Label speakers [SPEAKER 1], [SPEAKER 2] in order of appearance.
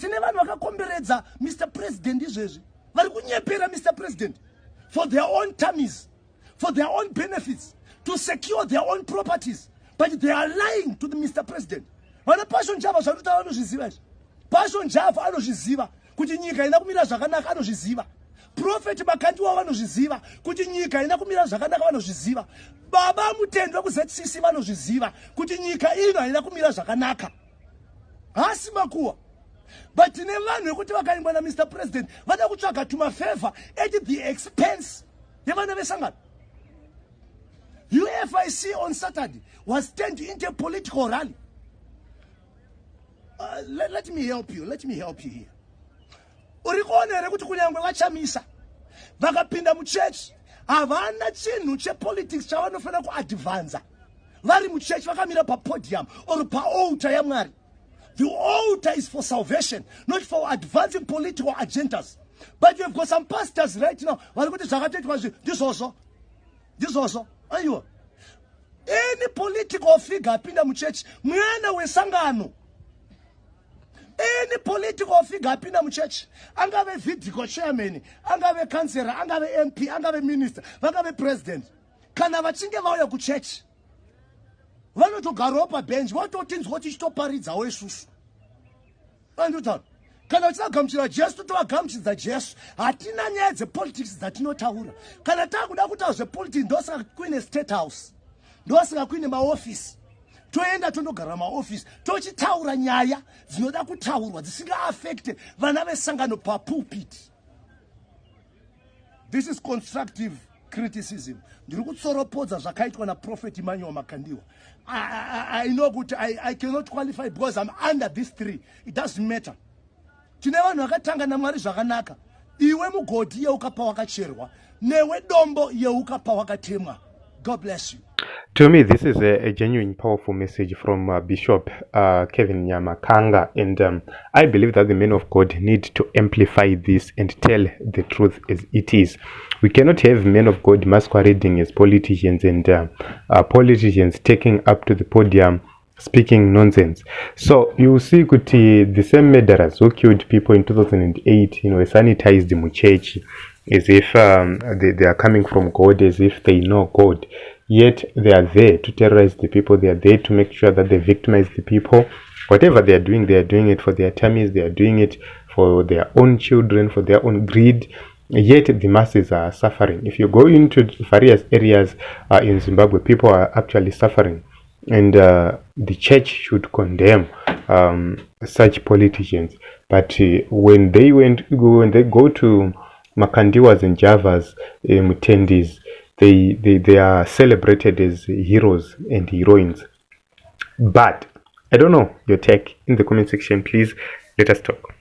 [SPEAKER 1] tine vanhu vakakomberedza Mr. President izvezvi vari kunyepera Mr. President for their own tummies, for their own benefits, to secure their own properties, but they are lying to the Mr. President. Vana Passion Java zvakuta vanozviziva izvi. Passion Java anozviziva kuti nyika ina kumira zvakanaka, anozviziva. Prophet Makandiwa vanozviziva kuti nyika ina kumira zvakanaka, vanozviziva. Baba Mutendi wekuzetsisi vanozviziva kuti nyika ino haina kumira zvakanaka. Hasi makuwa. But tine vanhu vekuti vakaimba na Mr. President vada kutsvaga tumafavor at the expense yevana vesangano. UFIC on Saturday was turned into a political rally. Let me help you. Let me help you here. Urikuona here kuti kunyangwe vachamisa vakapinda muchurch havana chinhu chepolitics chavanofana kuadvanza vari muchurch vakamira papodium or paaltar yaMwari. The altar is for salvation, not for advancing political agendas. But you've got some pastors right now vari kuti zvakatoitwa this also are you? Any political figure apinda muchurch mwana wesangano. Any political figure apinda muchurch, angave vidico chairman, angave councillor, angave MP, angave minister, angave president, kana vachinge vauya kuchurch vanotogara pabench vatotinzwa kuti chitoparidzawo isusu. Andutaura kana tichagamuchira Jesu tovagamuchidza Jesu, hatina nyaya dzepolitics dzatinotaura. Kana takuda kutaura zvepolitics ndosaka kuine state house, ndosaka kuine maofisi, toenda tondogara maofisi tochitaura nyaya dzinoda kutaurwa dzisinga affect vana vesangano papulpit. This is constructive criticism. Ndiri kutsoropodza zvakaitwa na Prophet Makandiwa. I know kuti I cannot qualify because I'm under these three. It doesn't matter. Tine vanhu vakatanga naMwari zvakanaka. Iwe mugodhi yeukapa wakacherwa, newe dombo yeukapa wakatemwa. God bless you.
[SPEAKER 2] To me, this is a genuine, powerful message from Bishop Kevin Nyamakanga, and I believe that the men of God need to amplify this and tell the truth as it is. We cannot have men of God masquerading as politicians and politicians taking up to the podium speaking nonsense. So you see, the same murderers who killed people in 2008, sanitized the church as if they are coming from God, as if they know God. Yet they are there to terrorize the people. They are there to make sure that they victimize the people. Whatever they are doing it for their tummies. They are doing it for their own children, for their own greed. Yet the masses are suffering. If you go into various areas in Zimbabwe, people are actually suffering. And the church should condemn such politicians. But when they go to Makandiwas and Javas, Mutendis, they are celebrated as heroes and heroines. But I don't know your take in the comment section. Please let us talk.